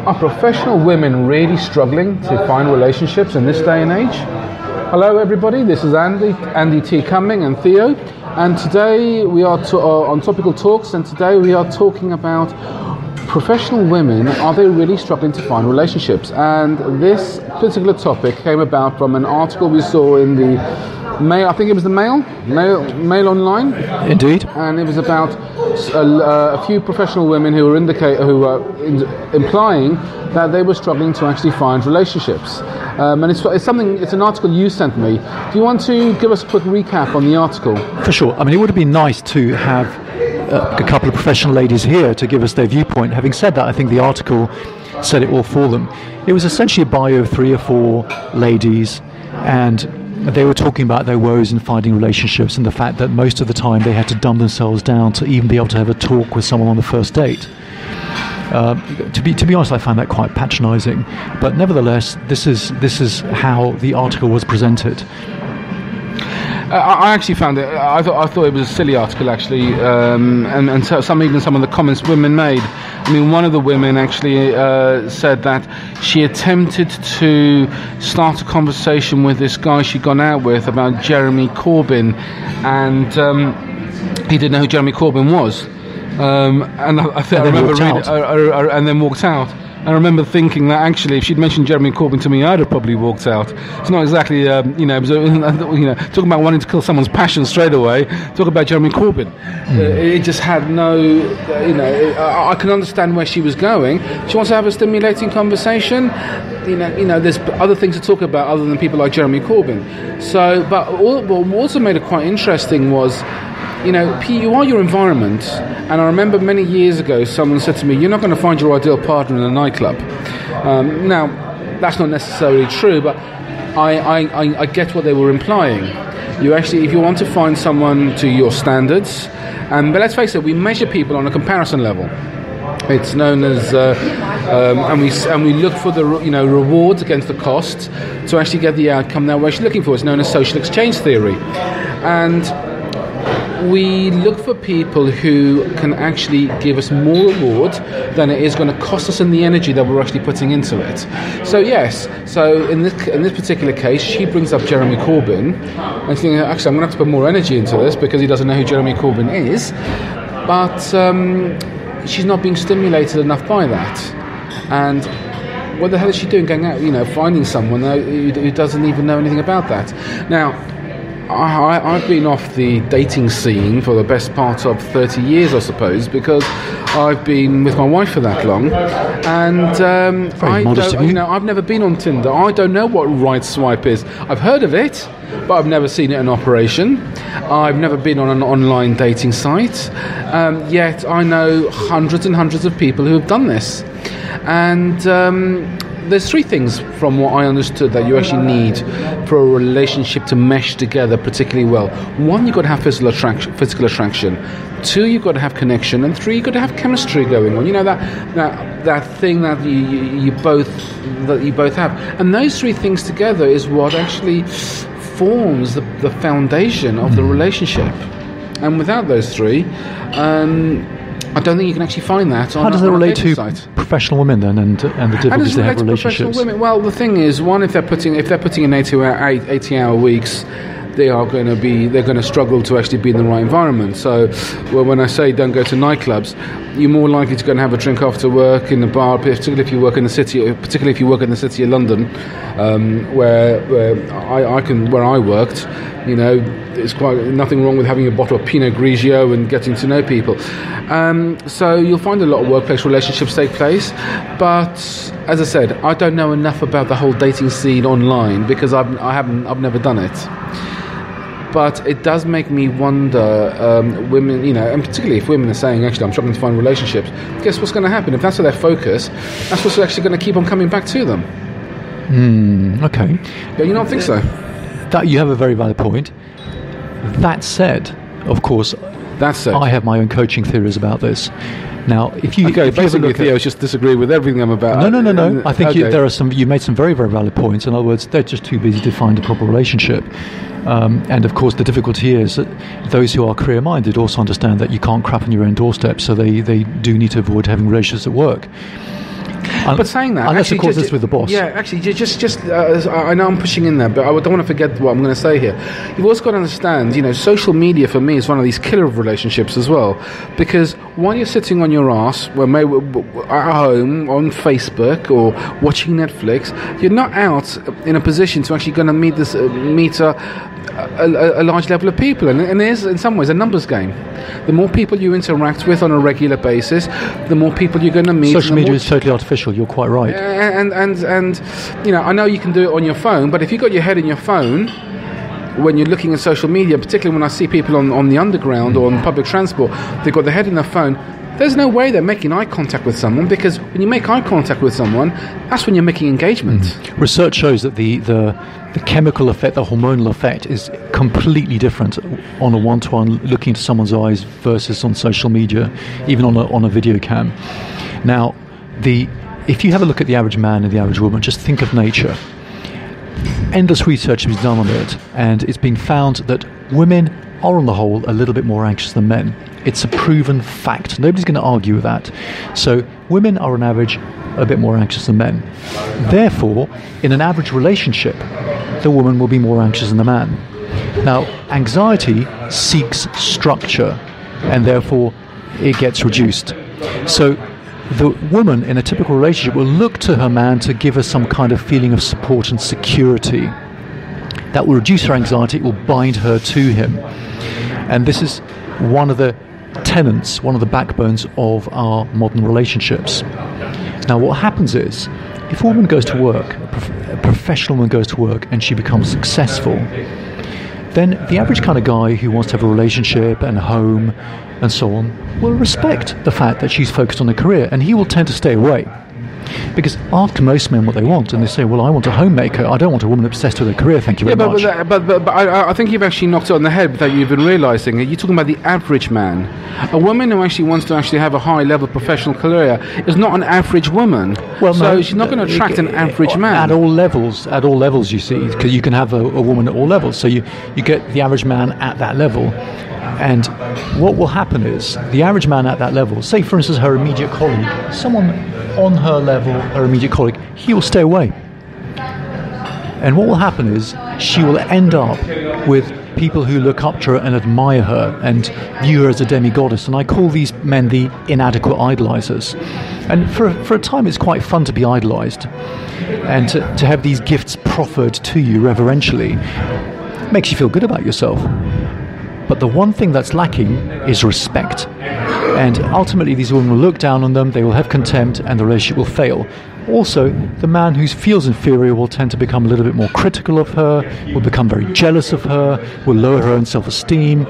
Are professional women really struggling to find relationships in this day and age? Hello everybody, this is Andy T. Cumming and Theo, and today we are on Topical Talks, and today we are talking about professional women, are they really struggling to find relationships? And this particular topic came about from an article we saw in the Mail, I think it was the Mail Online. Indeed. And it was about a few professional women who were implying that they were struggling to actually find relationships. And it's an article you sent me. Do you want to give us a quick recap on the article? For sure. I mean, it would have been nice to have a couple of professional ladies here to give us their viewpoint. Having said that, I think the article said it all for them. It was essentially a bio of 3 or 4 ladies, and they were talking about their woes in finding relationships and the fact that most of the time they had to dumb themselves down to even be able to have a talk with someone on the first date. To be honest, I find that quite patronising, but nevertheless, this is how the article was presented. I actually found it. I thought it was a silly article, actually, and so some of the comments women made. I mean, one of the women actually said that she attempted to start a conversation with this guy she'd gone out with about Jeremy Corbyn, and he didn't know who Jeremy Corbyn was, and I remember reading, and then walked out. I remember thinking that actually, if she'd mentioned Jeremy Corbyn to me, I'd have probably walked out. It's not exactly, talking about wanting to kill someone's passion straight away. Talk about Jeremy Corbyn. It just had no, I can understand where she was going. She wants to have a stimulating conversation. There's other things to talk about other than people like Jeremy Corbyn. So, but what also made it quite interesting was, you are your environment. And I remember many years ago someone said to me, you're not going to find your ideal partner in a nightclub. Now, that's not necessarily true, but I get what they were implying. If you want to find someone to your standards, but let's face it, we measure people on a comparison level. It's known as, and we look for the rewards against the costs to actually get the outcome that we're actually looking for. It's known as social exchange theory, and we look for people who can actually give us more reward than it is going to cost us in the energy that we're actually putting into it. So yes, in this particular case, she brings up Jeremy Corbyn. I think actually I'm going to have to put more energy into this because he doesn't know who Jeremy Corbyn is. But she's not being stimulated enough by that. And what the hell is she doing going out, finding someone who doesn't even know anything about that? Now, I've been off the dating scene for the best part of 30 years, I suppose, because I've been with my wife for that long, and I've never been on Tinder. I don't know what right swipe is. I've heard of it, but I've never seen it in operation. I've never been on an online dating site, yet I know hundreds and hundreds of people who have done this, and there's 3 things from what I understood that you actually need for a relationship to mesh together particularly well. 1, you've got to have physical attraction. 2, you've got to have connection. And 3, you've got to have chemistry going on. That thing that you both have. And those 3 things together is what actually forms the foundation of the relationship. And without those 3, I don't think you can actually find that on How does that relate to site. Professional women then, and the difficulties they have in relationships? Women? Well, the thing is, one, if they're putting in 80-hour weeks, they're going to struggle to actually be in the right environment. So, when I say don't go to nightclubs, you're more likely to go and have a drink after work in the bar, particularly if you work in the city. Particularly if you work in the city of London, where I worked. It's quite nothing wrong with having a bottle of Pinot Grigio and getting to know people. So you'll find a lot of workplace relationships take place. But as I said, I don't know enough about the whole dating scene online because I've never done it. But it does make me wonder, women, and particularly if women are saying, actually, I'm struggling to find relationships, guess what's going to happen? If that's their focus, that's what's actually going to keep on coming back to them. Okay. Yeah, you don't think so? That you have a very valid point. That said, of course, I have my own coaching theories about this. Now, if you basically Theo's just disagree with everything I'm about. No. I think you made some very, very valid points. In other words, they're just too busy to find a proper relationship. And of course, the difficulty is that those who are career-minded also understand that you can't crap on your own doorstep, so they do need to avoid having relationships at work. But saying that, unless of course it's with the boss. Yeah, actually, I know I'm pushing in there, but I don't want to forget what I'm going to say here. You've also got to understand, social media for me is one of these killer of relationships as well, because while you're sitting on your ass, at home on Facebook or watching Netflix, you're not out in a position to actually going to meet a large level of people, and it is in some ways a numbers game. The more people you interact with on a regular basis, the more people you're going to meet. Social media is totally artificial. You're quite right. And I know you can do it on your phone, but if you've got your head in your phone when you're looking at social media, particularly when I see people on the underground or on public transport, they've got their head in their phone. There's no way they're making eye contact with someone, because when you make eye contact with someone, that's when you're making engagement. Research shows that the chemical effect, the hormonal effect, is completely different on a one-to-one looking into someone's eyes versus on social media, even on a video cam. Now, if you have a look at the average man and the average woman, just think of nature. Endless research has been done on it, and it's been found that women are on the whole a little bit more anxious than men. It's a proven fact. Nobody's going to argue with that. So women are on average a bit more anxious than men. Therefore, in an average relationship, the woman will be more anxious than the man. Now, anxiety seeks structure, and therefore it gets reduced. So the woman in a typical relationship will look to her man to give her some kind of feeling of support and security. That will reduce her anxiety, it will bind her to him. And this is one of the tenets, one of the backbones of our modern relationships. Now, what happens is, if a woman goes to work, a professional woman goes to work, and she becomes successful, then the average kind of guy who wants to have a relationship and a home and so on will respect the fact that she's focused on a career, and he will tend to stay away. Because ask most men what they want, and they say, well, I want a homemaker. I don't want a woman obsessed with her career, thank you very much. But I think you've actually knocked it on the head without you even realising it. You're talking about the average man. A woman who actually wants to actually have a high-level professional career is not an average woman. Well, so she's not going to attract an average man. At all levels, you see, because you can have a woman at all levels. So you get the average man at that level. And what will happen is, the average man at that level, say for instance her immediate colleague, someone on her level, her immediate colleague, he will stay away. And what will happen is, she will end up with people who look up to her and admire her and view her as a demigoddess. And I call these men the inadequate idolizers. And for a time it's quite fun to be idolized. And to have these gifts proffered to you reverentially makes you feel good about yourself. But the one thing that's lacking is respect. And ultimately these women will look down on them, they will have contempt, and the relationship will fail. Also, the man who feels inferior will tend to become a little bit more critical of her, will become very jealous of her, will lower her own self-esteem,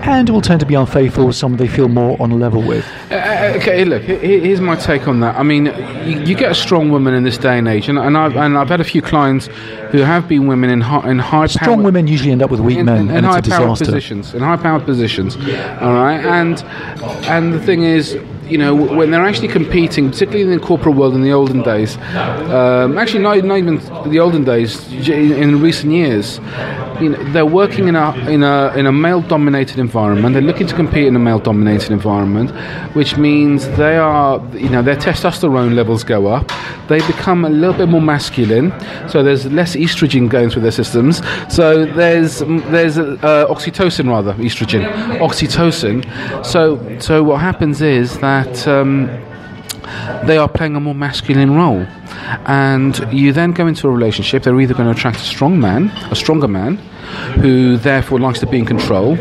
and will tend to be unfaithful with someone they feel more on a level with. Okay, look, here's my take on that. I mean, you get a strong woman in this day and age, and I've had a few clients who have been women in high strong power, women usually end up with weak men, and it's a disaster. In high powered positions, all right. And the thing is, when they're actually competing, particularly in the corporate world in the olden days, actually not even the olden days, in recent years, they're working in a male-dominated environment. They're looking to compete in a male-dominated environment, which means their testosterone levels go up. They become a little bit more masculine, so there's less estrogen going through their systems. So there's oxytocin, oxytocin. So what happens is that they are playing a more masculine role, and you then go into a relationship. They're either going to attract a stronger man, who therefore likes to be in control,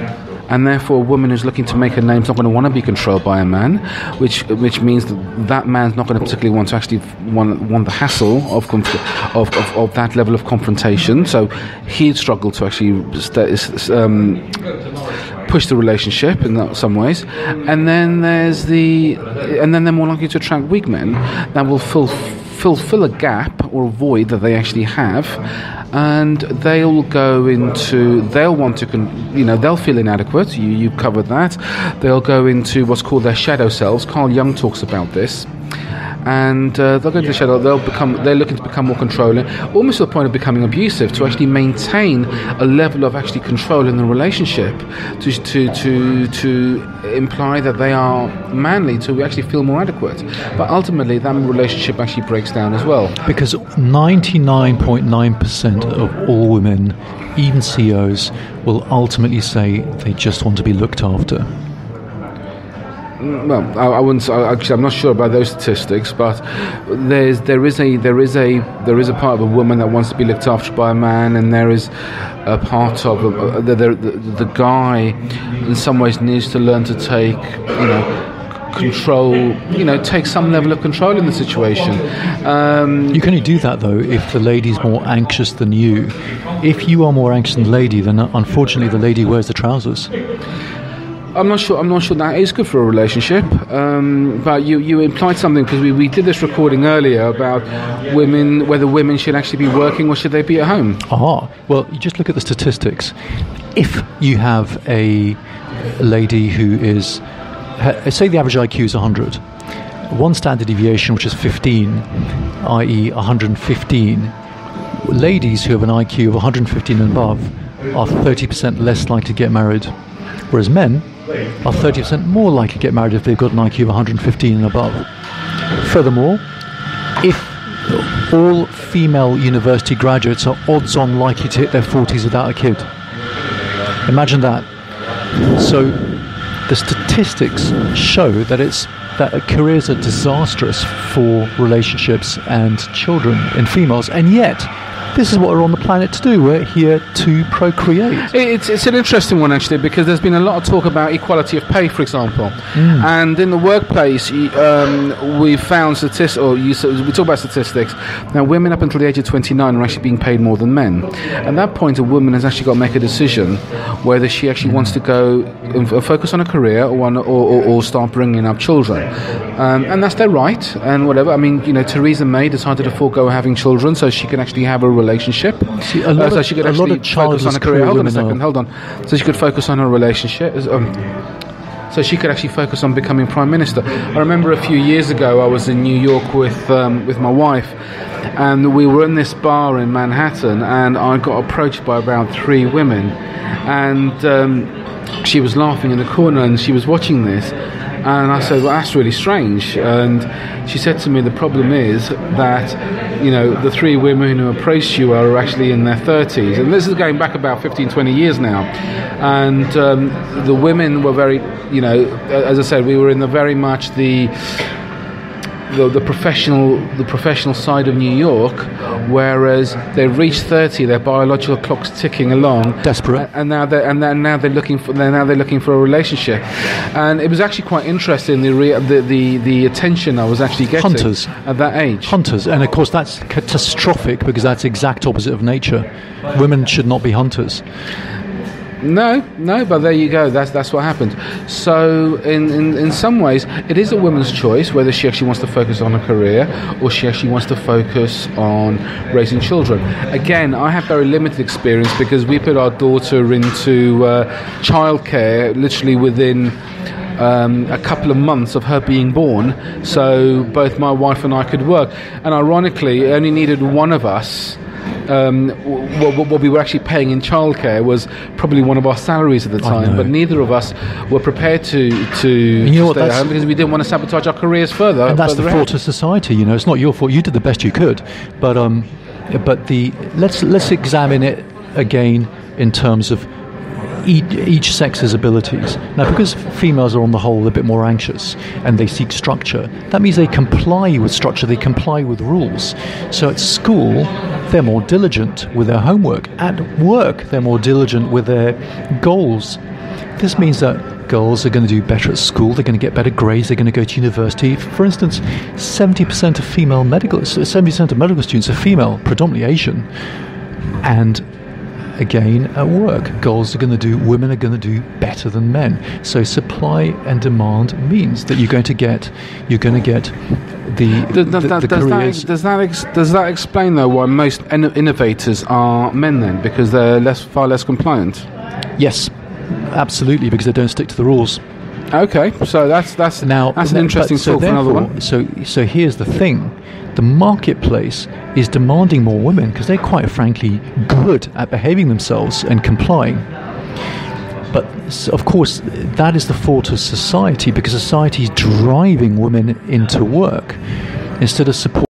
and therefore a woman who's looking to make a name is not going to want to be controlled by a man, which means that man's not going to particularly want to actually want the hassle of that level of confrontation. So he'd struggle to actually push the relationship in some ways, and then they're more likely to attract weak men that will fulfill a gap or a void that they actually have, and they'll feel inadequate. You covered that. They'll go into what's called their shadow selves. Carl Jung talks about this, and they'll go into the shadow. They're looking to become more controlling, almost to the point of becoming abusive, to actually maintain a level of actually control in the relationship, to imply that they are manly, to actually feel more adequate. But ultimately, that relationship actually breaks down as well. Because 99.9% of all women, even CEOs, will ultimately say they just want to be looked after. Well, I wouldn't. Actually, I'm not sure about those statistics, but there is a part of a woman that wants to be looked after by a man, and there is a part of the guy, in some ways, needs to learn to take, control. Take some level of control in the situation. You can only do that though if the lady's more anxious than you. If you are more anxious than the lady, then unfortunately the lady wears the trousers. I'm not sure that is good for a relationship, but you implied something, because we did this recording earlier about women, whether women should actually be working or should they be at home. Well, you just look at the statistics. If you have a lady who is, say the average IQ is 100, one standard deviation, which is 15, i.e. 115, ladies who have an IQ of 115 and above are 30% less likely to get married, whereas men are 30% more likely to get married if they've got an IQ of 115 and above. Furthermore, if all female university graduates are odds-on likely to hit their 40s without a kid. Imagine that. So the statistics show that careers are disastrous for relationships and children in females, and yet this is what we're on the planet to do. We're here to procreate. It's an interesting one, actually, because there's been a lot of talk about equality of pay, for example. And in the workplace, we've found statistics, we talk about statistics. Now, women up until the age of 29 are actually being paid more than men. At that point, a woman has actually got to make a decision whether she actually wants to go and focus on a career or start bringing up children. And that's their right, and whatever. I mean, Theresa May decided to forego having children so she can actually have a relationship. See, so she could actually focus on a career. Hold on. So she could focus on her relationship. So she could actually focus on becoming Prime Minister. I remember a few years ago I was in New York with my wife, and we were in this bar in Manhattan, and I got approached by about 3 women, and she was laughing in the corner and she was watching this. And I said, well, that's really strange. And she said to me, the problem is that, the 3 women who approached you are actually in their 30s. And this is going back about 15, 20 years now. And the women were very, as I said, we were in the very much the professional side of New York, whereas they've reached 30, their biological clock's ticking along, desperate, and now they're looking for a relationship. And it was actually quite interesting, the attention I was actually getting hunters at that age. Hunters, and of course that's catastrophic, because that's the exact opposite of nature. Women should not be hunters. No, but there you go. That's what happened. So in some ways, it is a woman's choice whether she actually wants to focus on a career or she actually wants to focus on raising children. Again, I have very limited experience because we put our daughter into childcare literally within a couple of months of her being born, so both my wife and I could work. And ironically, it only needed one of us. What we were actually paying in childcare was probably one of our salaries at the time, but neither of us were prepared to stay at home because we didn't want to sabotage our careers further. And that's the fault of society. It's not your fault. You did the best you could, but let's examine it again in terms of each sex's abilities. Now, because females are on the whole a bit more anxious and they seek structure, that means they comply with structure, they comply with rules. So at school, they're more diligent with their homework. At work, they're more diligent with their goals. This means that girls are going to do better at school, they're going to get better grades, they're going to go to university. For instance, 70% of medical students are female, predominantly Asian. And again, at work, women are going to do better than men. So supply and demand means that you're going to get the careers. Does that explain though why most innovators are men then? Because they're far less compliant. Yes, absolutely, because they don't stick to the rules. Okay, so that's an interesting thought for another one. So here's the thing: the marketplace is demanding more women because they're quite frankly good at behaving themselves and complying. But of course, that is the fault of society, because society is driving women into work instead of supporting